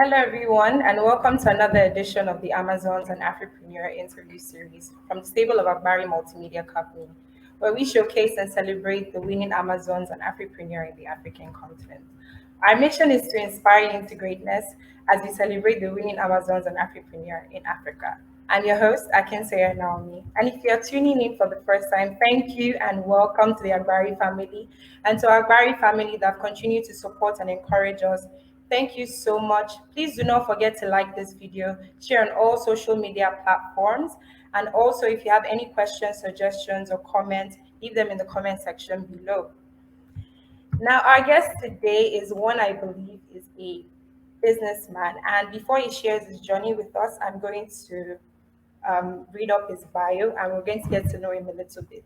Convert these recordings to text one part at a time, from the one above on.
Hello, everyone, and welcome to another edition of the Amazons and Afripreneur interview series from the stable of Agbari Multimedia Company, where we showcase and celebrate the winning Amazons and Afripreneur in the African continent. Our mission is to inspire you into greatness as we celebrate the winning Amazons and Afripreneur in Africa. I'm your host, Akinsanya Naomi, and if you're tuning in for the first time, thank you and welcome to the Agbari family and to our Agbari family that continue to support and encourage us. Thank you so much. Please do not forget to like this video, share on all social media platforms, and also if you have any questions, suggestions, or comments, leave them in the comment section below. Now, our guest today is one I believe is a businessman, and before he shares his journey with us, I'm going to read up his bio, and we're going to get to know him a little bit.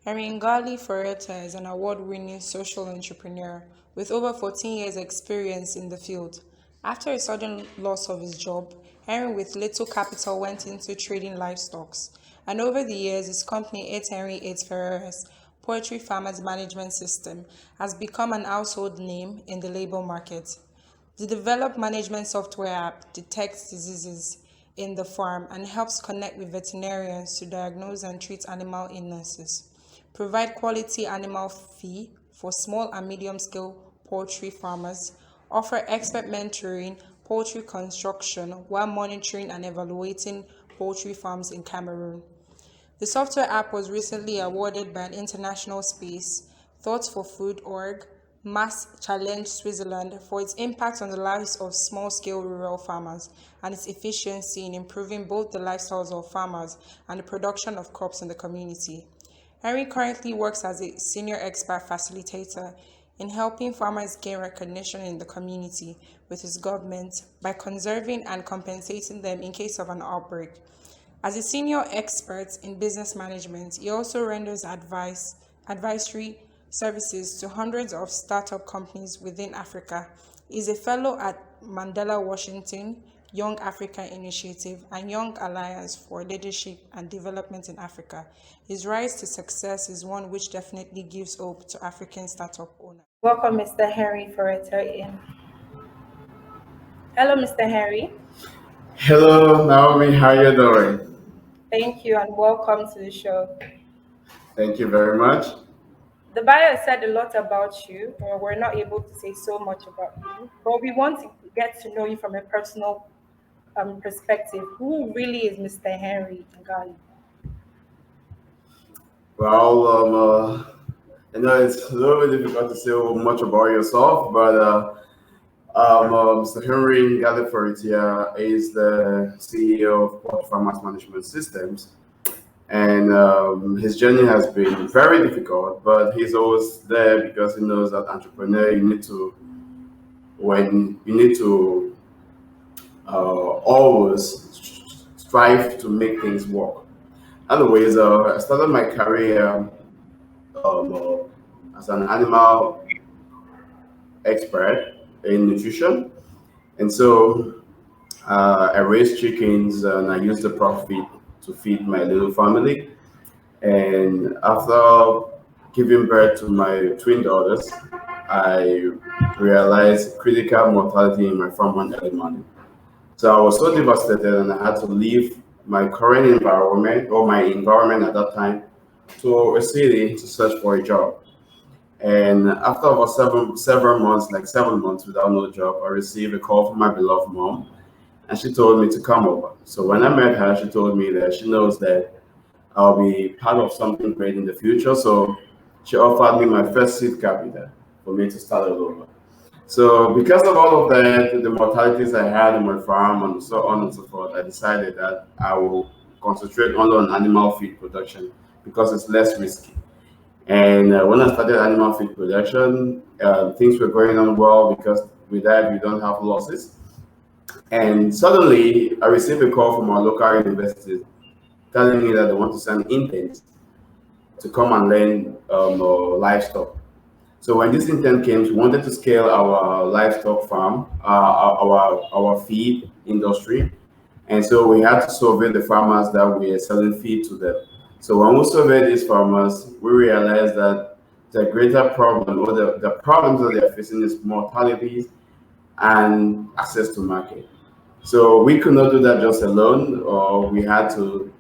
Ngale is an award-winning social entrepreneur with over 14 years experience in the field. After a sudden loss of his job, Henry with little capital went into trading livestock. And over the years, his company 8 Henry 8 Ferrers Poultry Farmers Management System has become an household name in the labor market. The developed management software app detects diseases in the farm and helps connect with veterinarians to diagnose and treat animal illnesses, provide quality animal feed for small and medium-scale poultry farmers, offer expert mentoring, poultry construction while monitoring and evaluating poultry farms in Cameroon. The software app was recently awarded by an international space, Thoughts for Food org, Mass Challenge Switzerland for its impact on the lives of small-scale rural farmers and its efficiency in improving both the lifestyles of farmers and the production of crops in the community. Henry currently works as a senior expert facilitator in helping farmers gain recognition in the community with his government by conserving and compensating them in case of an outbreak. As a senior expert in business management, he also renders advisory services to hundreds of startup companies within Africa. He is a fellow at Mandela Washington, Young Africa Initiative, and Young Alliance for Leadership and Development in Africa. His rise to success is one which definitely gives hope to African startup owners. Welcome, Mr. Henry Ferreter in. Hello, Mr. Henry. Hello, Naomi. How you doing? Thank you and welcome to the show. Thank you very much. The bio said a lot about you, and we're not able to say so much about you, but we want to get to know you from a personal perspective. Who really is Mr. Henry Ngale? Well, I know it's a little bit difficult to say much about yourself, but Mr. Henry Ngale is the CEO of Port Farmers Management Systems, and his journey has been very difficult, but he's always there because he knows that entrepreneur you need to always strive to make things work. Anyways, I started my career as an animal expert in nutrition, and so I raised chickens and I used the profit to feed my little family. And after giving birth to my twin daughters, I realized critical mortality in my farm one early morning. So I was so devastated, and I had to leave my current environment or my environment at that time to a city to search for a job. And after about several months, like 7 months without no job, I received a call from my beloved mom, and she told me to come over. So when I met her, she told me that she knows that I'll be part of something great in the future. So she offered me my first seed capital for me to start all over. So because of all of that, the mortalities I had in my farm and so on and so forth, I decided that I will concentrate only on animal feed production because it's less risky. And when I started animal feed production, things were going on well because with that we don't have losses. And suddenly I received a call from our local university telling me that they want to send interns to come and learn livestock. So when this intern came, we wanted to scale our livestock farm, our feed industry, and so we had to survey the farmers that we are selling feed to them. So when we surveyed these farmers, we realized that the greater problem or the problems that they are facing is mortality and access to market. So we could not do that just alone, or we had to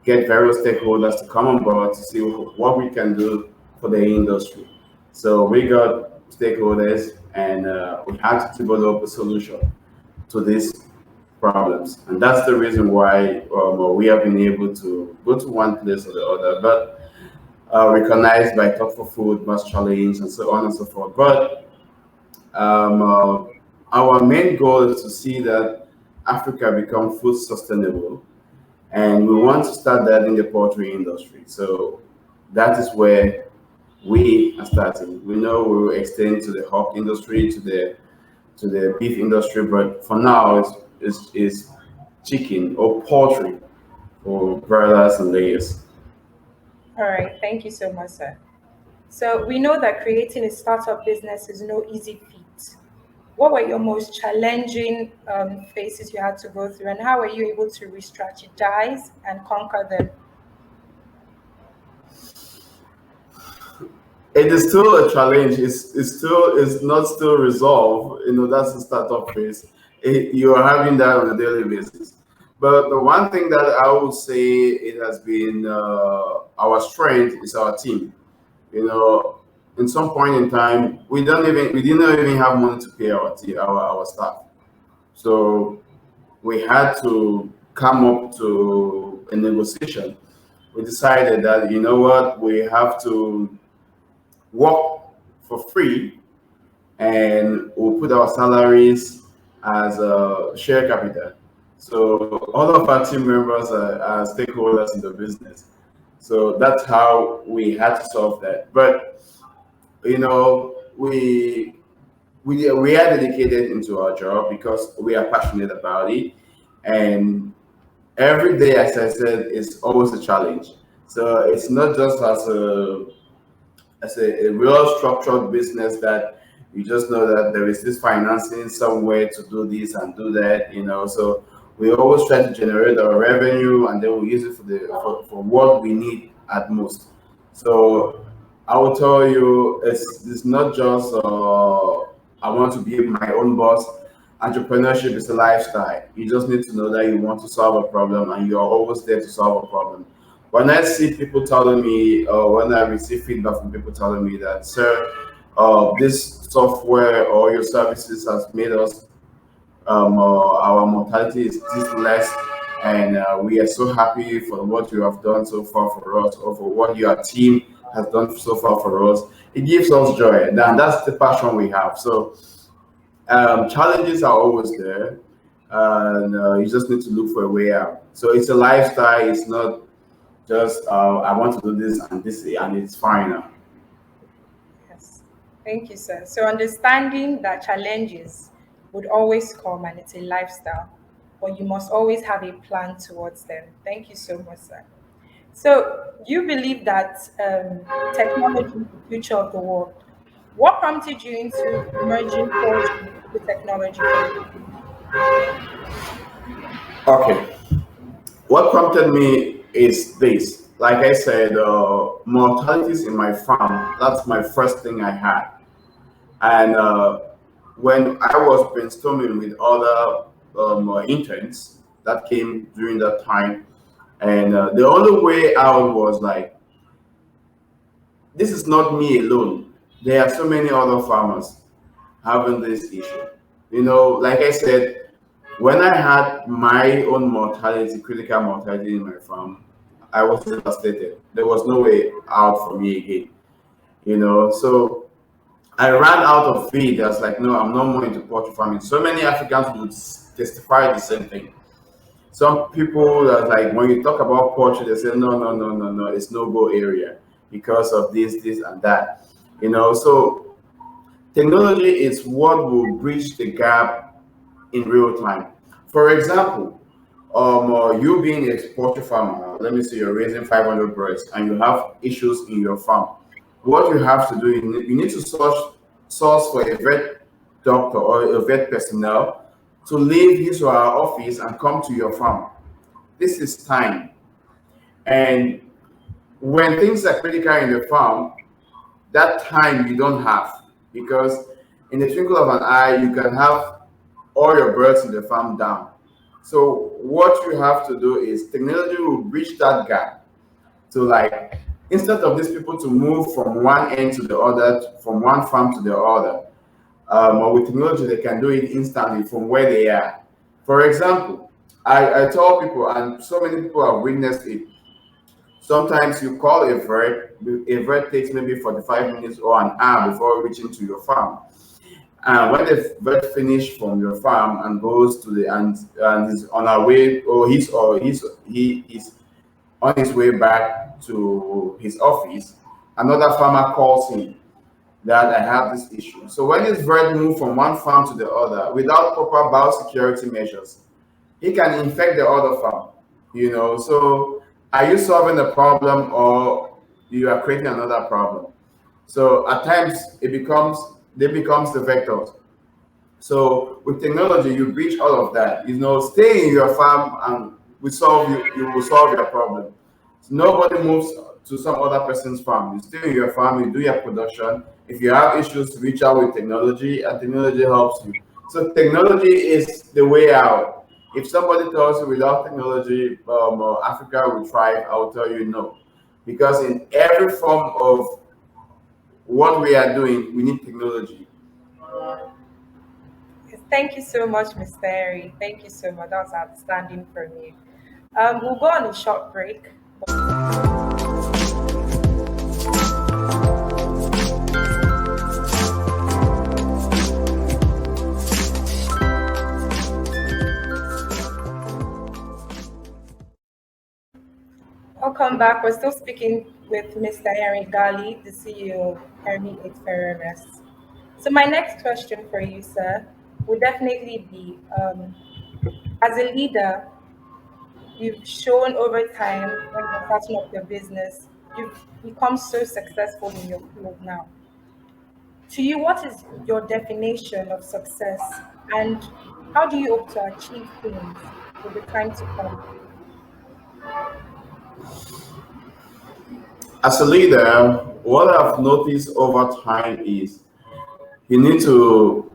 get various stakeholders to come on board to see what we can do for the industry. So we got stakeholders, and we had to develop a solution to these problems. And that's the reason why we have been able to go to one place or the other, but recognized by Talk for Food, Mass Challenge, and so on and so forth. But um, uh, our main goal is to see that Africa become food sustainable, and we want to start that in the poultry industry. So that is where we are starting. We know we will extend to the hog industry, to the beef industry, but for now, it's chicken or poultry for broilers and layers. All right, thank you so much, sir. So we know that creating a startup business is no easy feat. What were your most challenging phases you had to go through, and how were you able to re-strategize and conquer them? It is still a challenge. It's not still resolved. That's the startup phase. You are having that on a daily basis. But the one thing that I would say it has been our strength is our team. You know, in some point in time, we didn't even have money to pay our team, our staff. So we had to come up to a negotiation. We decided that we have to work for free, and we'll put our salaries as a share capital. So all of our team members are stakeholders in the business. So that's how we had to solve that. But we are dedicated into our job because we are passionate about it, and every day, as I said, is always a challenge. So it's not just as a real structured business that you just know that there is this financing somewhere to do this and do that. So we always try to generate our revenue, and then we use it for what we need at most. So I will tell you, it's not just I want to be my own boss. Entrepreneurship is a lifestyle. You just need to know that you want to solve a problem, and you are always there to solve a problem. When I see people telling me, or when I receive feedback from people telling me that, sir, this software or your services has made us our mortality is this less, and we are so happy for what you have done so far for us, or for what your team has done so far for us. It gives us joy, and that's the passion we have. So challenges are always there, and you just need to look for a way out. So it's a lifestyle. It's not just I want to do this and this, and it's fine now. Yes. Thank you, sir. So understanding that challenges would always come and it's a lifestyle, but you must always have a plan towards them. Thank you so much, sir. So you believe that technology is the future of the world. What prompted you into merging poetry with technology for your business? Okay. What prompted me is this. Like I said, mortalities in my farm. That's my first thing I had. And when I was brainstorming with other interns that came during that time, and the only way out was like, this is not me alone. There are so many other farmers having this issue. Like I said, when I had my own mortality, critical mortality in my farm, I was devastated. There was no way out for me again. So I ran out of feed. I was like, no, I'm not more into poultry farming. So many Africans would testify the same thing. Some people that, like, when you talk about poultry, they say, no, no, no, no, no, it's no go area because of this, and that. So technology is what will bridge the gap in real time. For example, you being a poultry farmer, let me say you're raising 500 birds and you have issues in your farm. What you have to do, you need to source for a vet doctor or a vet personnel to leave his or her office and come to your farm. This is time. And when things are critical in the farm, that time you don't have, because in the twinkle of an eye you can have all your birds in the farm down. So what you have to do is technology will bridge that gap. So like instead of these people to move from one end to the other, from one farm to the other, or with technology they can do it instantly from where they are. For example, I tell people, and so many people have witnessed it. Sometimes you call a vet takes maybe 45 minutes or an hour before reaching to your farm. And when the vet finish from your farm and goes to the and is on our way, or he is on his way back to his office, another farmer calls him that I have this issue. So when this bird move from one farm to the other without proper biosecurity measures, he can infect the other farm. So are you solving the problem or you are creating another problem? So at times they becomes the vectors. So with technology, you bridge all of that. Stay in your farm and you will solve your problem. So nobody moves to some other person's farm. You stay in your farm, you do your production. If you have issues, reach out with technology, and technology helps you. So technology is the way out. If somebody tells you without technology, Africa will thrive, I will tell you no, because in every form of what we are doing, we need technology. Yes, thank you so much, Mr. Harry. Thank you so much. That was outstanding from you. We'll go on a short break. Welcome back. We're still speaking with Mr. Henry Gali, the CEO of Henry Experiments. So my next question for you, sir, would definitely be, as a leader, you've shown over time when you're starting up your business, you've become so successful in your field now. To you, what is your definition of success, and how do you hope to achieve things in the time to come? As a leader, what I've noticed over time is you need to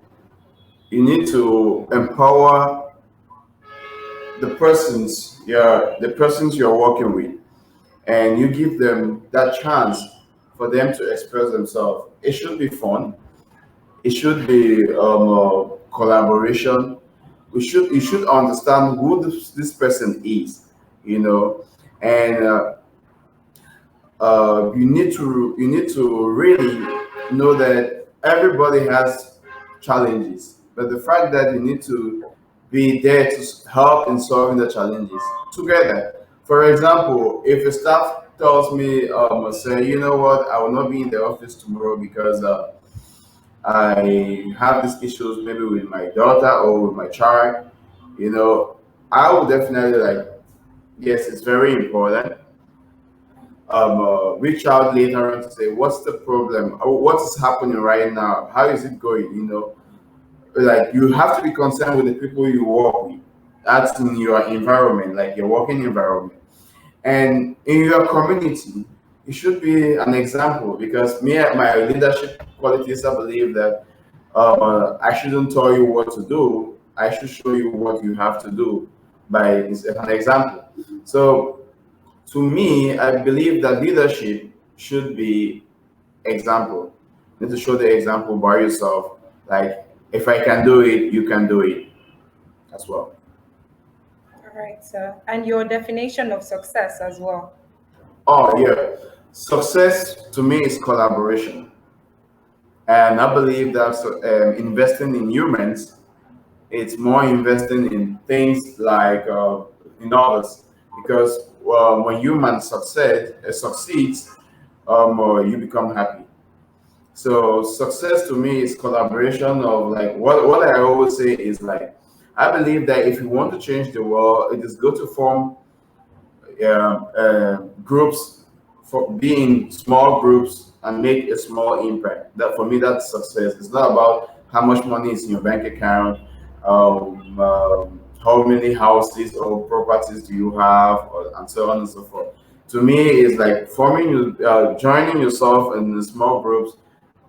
you need to empower the persons you're working with, and you give them that chance for them to express themselves. It should be fun. It should be collaboration. You should understand who this person is, you know, and you need to really know that everybody has challenges, but the fact that you need to be there to help in solving the challenges together. For example, if a staff tells me, say, you know what, I will not be in the office tomorrow because I have these issues maybe with my daughter or with my child, you know, I will definitely like, yes, it's very important. Reach out later on to say what's the problem, what is happening right now, how is it going, like you have to be concerned with the people you work with. That's in your environment, like your working environment, and in your community. It should be an example, because me and my leadership qualities, I believe that I shouldn't tell you what to do, I should show you what you have to do by an example. So to me, I believe that leadership should be example. You need to show the example by yourself. Like, if I can do it, you can do it as well. All right, sir. And your definition of success as well. Oh, yeah. Success to me is collaboration. And I believe that investing in humans, it's more investing in things like in others. Because when humans succeeds, you become happy. So success to me is collaboration of, like, what I always say is, like, I believe that if you want to change the world, it is good to form groups, for being small groups, and make a small impact. That, for me, that's success. It's not about how much money is in your bank account, how many houses or properties do you have, and so on and so forth. To me, it's like joining yourself in the small groups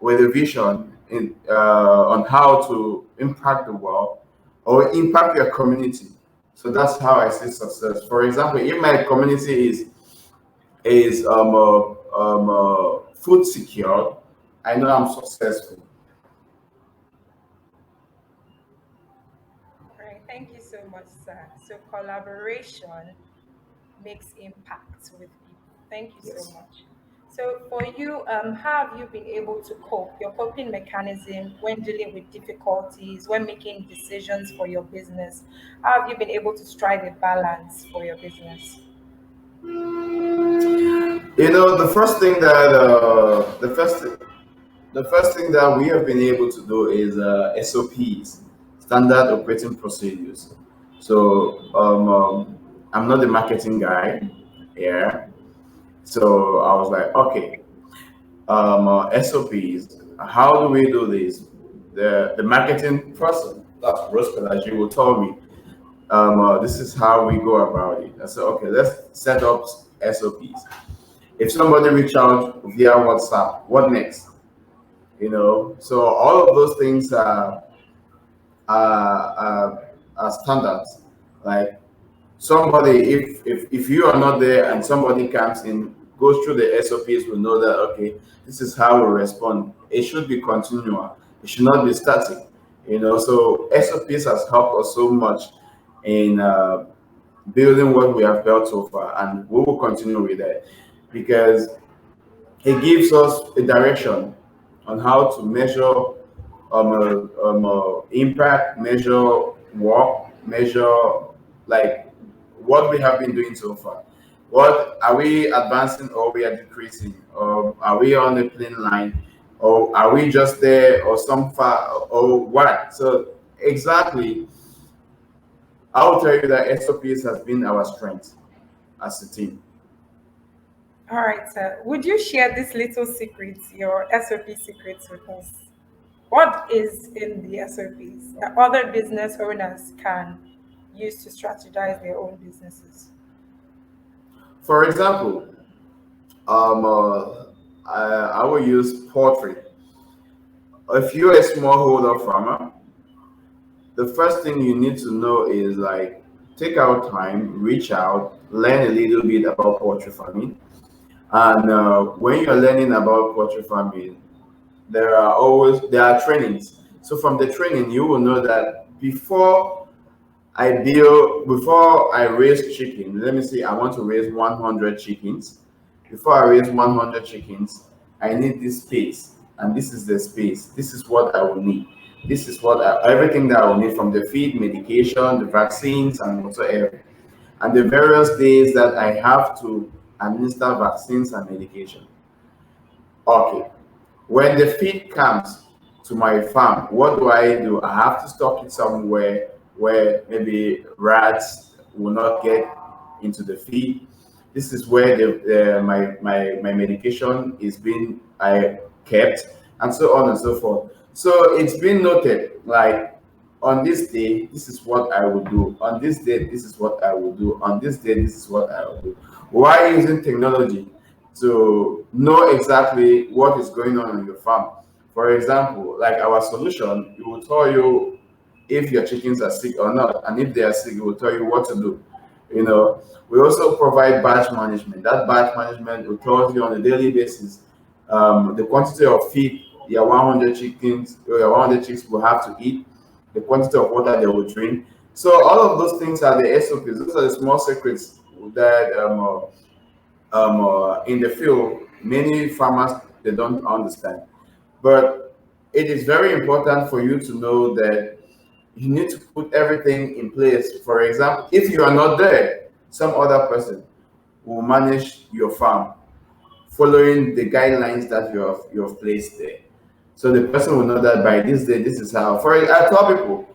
with a vision on how to impact the world, or impact your community. So that's how I see success. For example, if my community is food secure, I know I'm successful. All right, thank you so much, sir. So collaboration makes impact with people. Thank you so Yes. much. So for you, how have you been able to cope? Your coping mechanism when dealing with difficulties, when making decisions for your business. How have you been able to strike a balance for your business? The first thing that the first thing that we have been able to do is SOPs, standard operating procedures. So I'm not the marketing guy, yeah. So I was like, okay, SOPs. How do we do this? The marketing person, that's Rose Pelagie, will tell me, this is how we go about it. I said, okay, let's set up SOPs. If somebody reach out via WhatsApp, what next? So all of those things are standards. Like somebody, if you are not there and somebody comes in, goes through the SOPs, will know that okay, this is how we respond. It should be continual. It should not be static. So SOPs has helped us so much in building what we have built so far, and we will continue with that because it gives us a direction on how to measure impact, measure work, measure like what we have been doing so far. What are we advancing or we are decreasing? Or are we on a plain line? Or are we just there or some far or what? So exactly, I will tell you that SOPs has been our strength as a team. All right, sir. Would you share this little secrets, your SOP secrets with us? What is in the SOPs that other business owners can use to strategize their own businesses? For example, I will use poultry. If you're a smallholder farmer, the first thing you need to know is like take out time, reach out, learn a little bit about poultry farming. And when you're learning about poultry farming, there are trainings. So from the training, you will know that before I raise chicken, let me say I want to raise 100 chickens. Before I raise 100 chickens, I need this space, and this is the space. This is what I will need. This is everything that I will need from the feed, medication, the vaccines, and whatsoever. And the various days that I have to administer vaccines and medication. Okay, when the feed comes to my farm, what do? I have to stock it somewhere where maybe rats will not get into the feed. This is where my medication is being kept, and so on and so forth. So it's been noted, like on this day, this is what I will do. On this day, this is what I will do. On this day, this is what I will do. Why using technology to know exactly what is going on in your farm? For example, like our solution, it will tell you if your chickens are sick or not, and if they are sick, it will tell you what to do. We also provide batch management. That batch management will tell you on a daily basis the quantity of feed your 100 chickens or your 100 chicks will have to eat, the quantity of water they will drink. So all of those things are the SOPs. Those are the small secrets that in the field many farmers they don't understand. But it is very important for you to know that you need to put everything in place. For example, if you are not there, some other person will manage your farm following the guidelines that you have placed there. So the person will know that by this day, this is how. I tell people,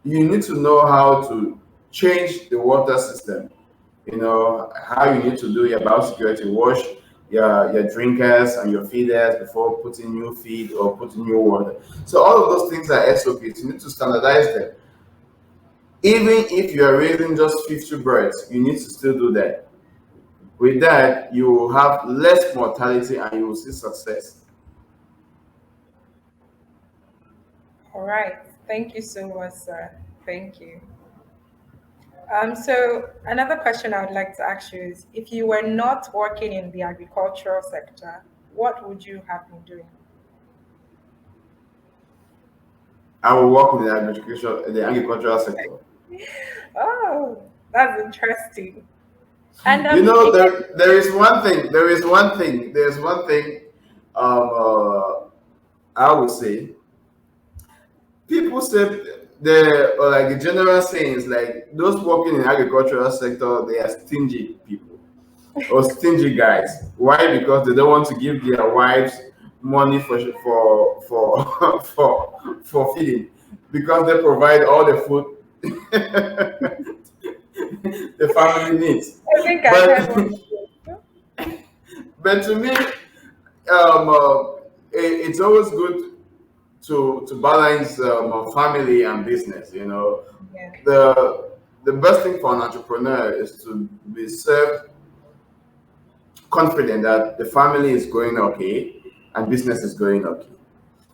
you need to know how to change the water system. How you need to do your biosecurity, wash your drinkers and your feeders before putting new feed or putting new water. So all of those things are SOPs. You need to standardize them. Even if you are raising just 50 birds, you need to still do that. With that, you will have less mortality and you will see success. All right. Thank you so much, sir. Thank you. So another question I would like to ask you is, if you were not working in the agricultural sector, what would you have been doing? I will work in the agricultural sector. Oh, that's interesting. And You know, again, there is one thing. There's one thing. Um, uh, I would say people say the or like the general saying is like those working in agricultural sector, they are stingy people or stingy guys. Why? Because they don't want to give their wives money for feeding, because they provide all the food the family needs. I think I But heard one. but to me, it's always good to balance family and business. You know, Yeah, the best thing for an entrepreneur is to be self confident that the family is going okay and business is going okay.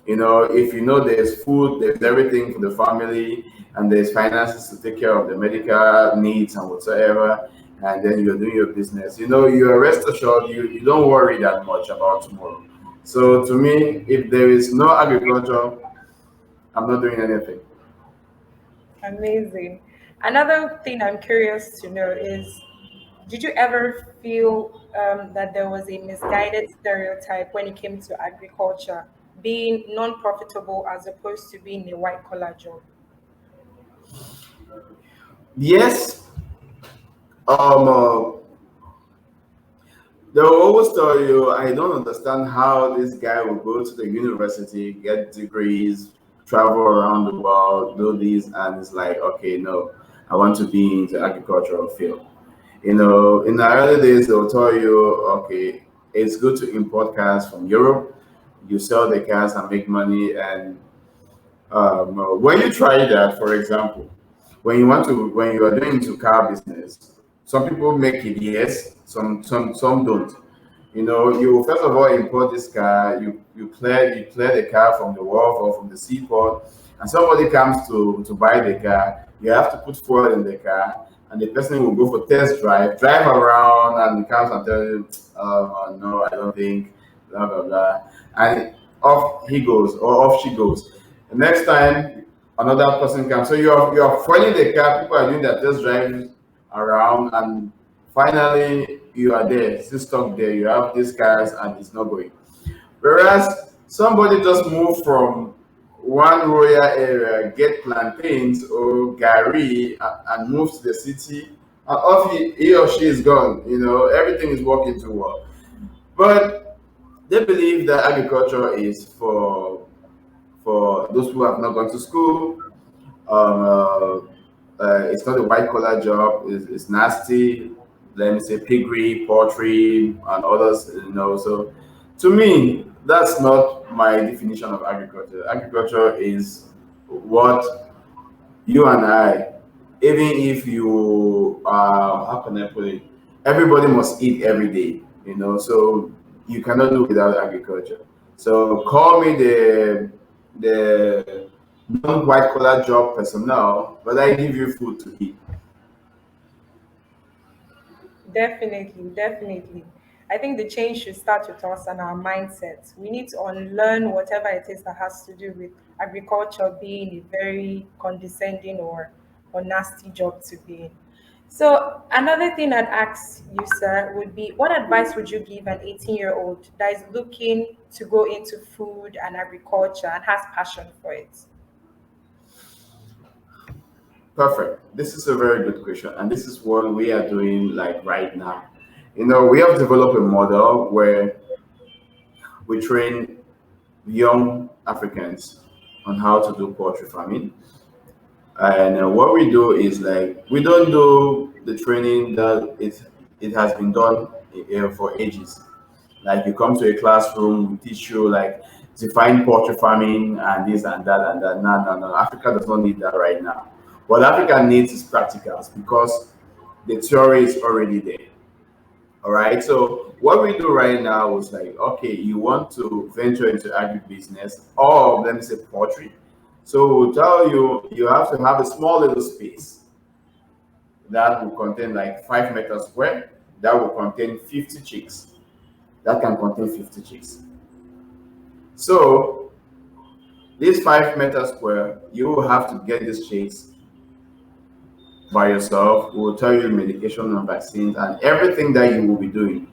You know, if you know there's food, there's everything for the family, and there's finances to take care of the medical needs and whatsoever, and then you're doing your business, you know, you're rest assured you don't worry that much about tomorrow. So to me, if there is no agriculture, I'm not doing anything. amazing. Another thing I'm curious to know is, did you ever feel that there was a misguided stereotype when it came to agriculture being non-profitable as opposed to being a white collar job? Yes, um, uh, they will always tell you, I don't understand how this guy will go to the university, get degrees, travel around the world, do this, and it's like, okay, no, I want to be in the agricultural field. You know, in the early days, they'll tell you, okay, it's good to import cars from Europe. You sell the cars and make money. And when you try that, for example, when you are doing into car business, some people make it, yes, some don't. You know, you first of all import this car, you clear the car from the wharf or from the seaport, and somebody comes to buy the car. You have to put fuel in the car, and the person will go for test drive around, and comes and tell you, no, I don't think, blah blah blah, and off he goes or off she goes. The next time another person comes, so you're foiling the car. People are doing their test drives around, and finally you are there, still stuck there. You have these cars and it's not going. Whereas somebody just moved from one rural area, get plantains or gari, and move to the city, and off he or she is gone. You know, everything is working too well. But they believe that agriculture is for those who have not gone to school. Um, uh, it's not a white collar job. It's nasty. Let me say piggery, poultry, and others. You know, so to me, that's not my definition of agriculture. Agriculture is what you and I, even if you how can I put it? Everybody must eat every day. You know, so you cannot do without agriculture. So call me the non-white collar job personnel, but I give you food to eat. Definitely, definitely. I think the change should start with us and our mindset. We need to unlearn whatever it is that has to do with agriculture being a very condescending or nasty job to be in. So another thing I'd ask you, sir, would be, what advice would you give an 18-year-old that is looking to go into food and agriculture and has passion for it? Perfect. This is a very good question, and this is what we are doing like right now. You know, we have developed a model where we train young Africans on how to do poultry farming. And what we do is like we don't do the training that it has been done for ages. Like you come to a classroom, we teach you like define poultry farming and this and that and that. No, no, no. Africa does not need that right now. What Africa needs is practicals because the theory is already there. All right. So what we do right now is like, okay, you want to venture into agribusiness or let me say poultry. So we'll tell you you have to have a small little space that will contain like 5 meters square, that will contain 50 chicks. That can contain 50 chicks. So this 5 meters square, you will have to get these chicks by yourself. We will tell you medication and vaccines and everything that you will be doing.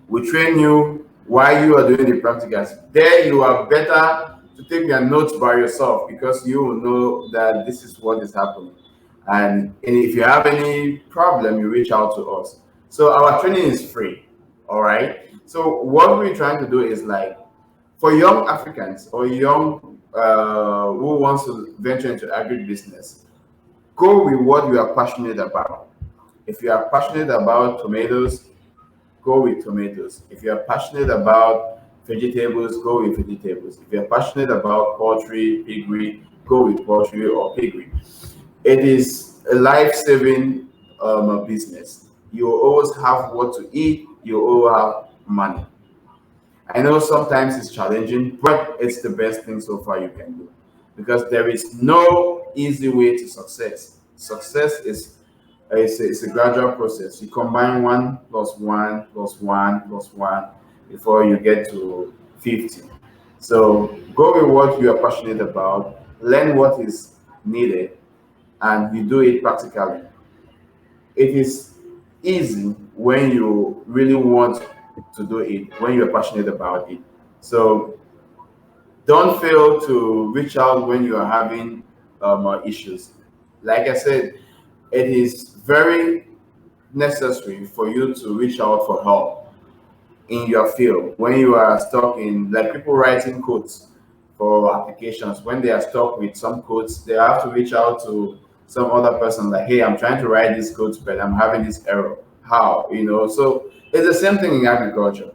We train you while you are doing the practicals. There you are better to take your notes by yourself because you will know that this is what is happening. And if you have any problem, you reach out to us. So our training is free. All right. So what we're trying to do is like for young Africans or young who wants to venture into agribusiness, go with what you are passionate about. If you are passionate about tomatoes, go with tomatoes. If you are passionate about vegetables, go with vegetables. If you are passionate about poultry, piggery, go with poultry or piggery. It is a life-saving business. You always have what to eat. You always have money. I know sometimes it's challenging, but it's the best thing so far you can do because there is no easy way to success. Success is it's a gradual process. You combine 1 plus 1 plus 1 plus 1 before you get to 50. So go with what you are passionate about, learn what is needed, and you do it practically. It is easy when you really want to do it, when you're passionate about it. So don't fail to reach out when you are having issues. Like I said, it is very necessary for you to reach out for help in your field when you are stuck in, like people writing codes for applications. When they are stuck with some codes, they have to reach out to some other person like, hey, I'm trying to write this code, but I'm having this error. How? So it's the same thing in agriculture.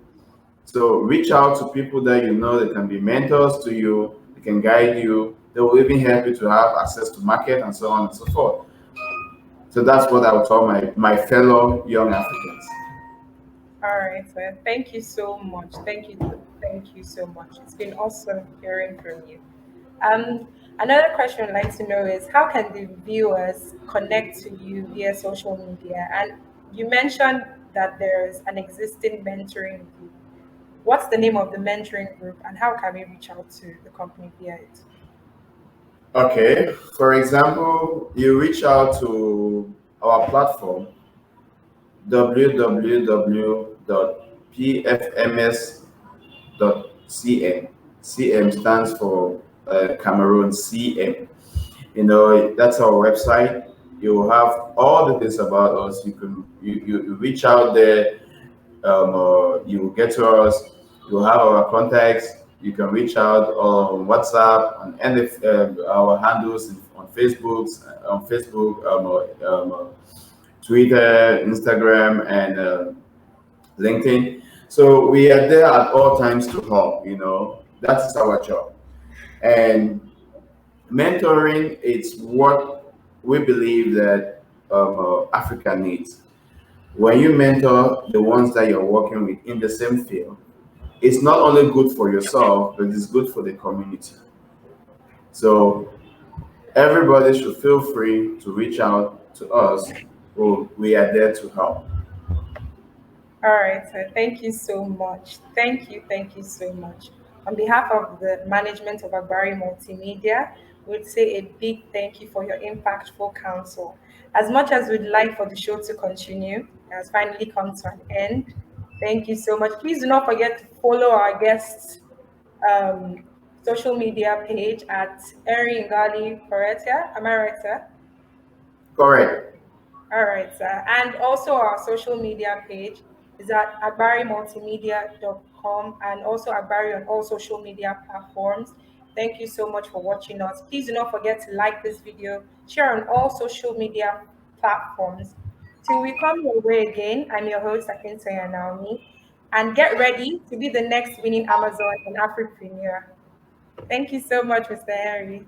So reach out to people that you know that can be mentors to you, they can guide you, they will even help you to have access to market and so on and so forth. So that's what I would tell my fellow young Africans. All right, sir. Thank you so much. Thank you so much. It's been awesome hearing from you. Another question I'd like to know is how can the viewers connect to you via social media? And you mentioned that there's an existing mentoring group. What's the name of the mentoring group, and how can we reach out to the company via it? Okay, for example, you reach out to our platform www.pfms.cm. CM stands for Cameroon CM. That's our website. You will have all the things about us. You reach out there. You will get to us. You will have our contacts. You can reach out on WhatsApp and if, our handles on Facebook, Twitter, Instagram, and LinkedIn. So we are there at all times to help. That's our job. And mentoring is what we believe that Africa needs. When you mentor the ones that you're working with in the same field, it's not only good for yourself, but it's good for the community. So everybody should feel free to reach out to us. We are there to help. All right, sir. Thank you so much. Thank you so much. On behalf of the management of Agbari Multimedia, we'd say a big thank you for your impactful counsel. As much as we'd like for the show to continue, it has finally come to an end. Thank you so much. Please do not forget to follow our guests' um, social media page at Ngale Paretia. Am I right, sir? Correct. All right, sir. And also our social media page is at agbarimultimedia.com and also Agbari on all social media platforms. Thank you so much for watching us. Please do not forget to like this video, share on all social media platforms. Till we come your way again, I'm your host, Akinsanya Naomi, and get ready to be the next winning Amazon and Afripreneur. Thank you so much, Mr. Henry.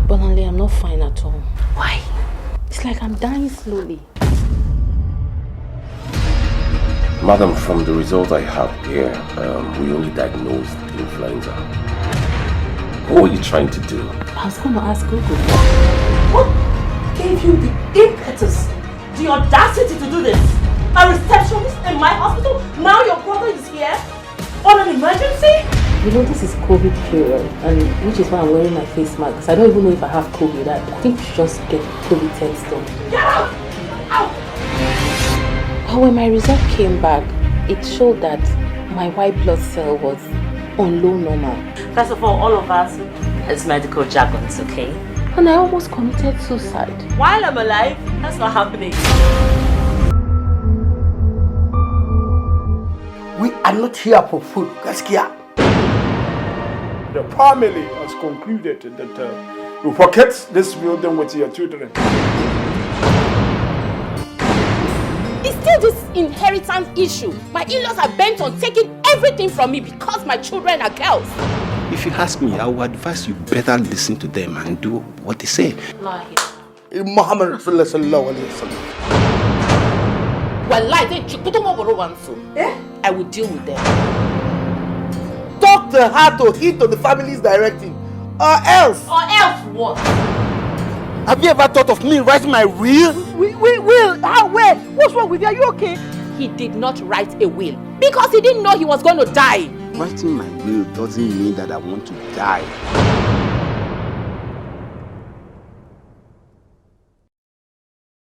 Bonanle, I'm not fine at all. Why? It's like I'm dying slowly. Madam, from the result I have here, we only diagnosed influenza. What were you trying to do? I was going to ask Google. What gave you the impetus, the audacity to do this? A receptionist in my hospital? Now your brother is here? On an emergency? You know, this is COVID period, and which is why I'm wearing my face mask, because I don't even know if I have COVID. I think we should just get COVID test done. Get out! Out! But when my result came back, it showed that my white blood cell was on low normal. First of all of us, it's medical jargons, okay? And I almost committed suicide. While I'm alive, that's not happening. We are not here for food, gaskiya. The family has concluded that you forget this building with your children. It's still this inheritance issue. My in-laws are bent on taking everything from me because my children are girls. If you ask me, I would advise you better listen to them and do what they say. Muhammad Rasulullah sallallahu alaihi wasallam. I will deal with them. Talk to her to heed to the family's directing, or else. Or else what? Have you ever thought of me writing my will? Will? How? Where? What's wrong with you? Are you okay? He did not write a will because he didn't know he was going to die. Writing my will doesn't mean that I want to die.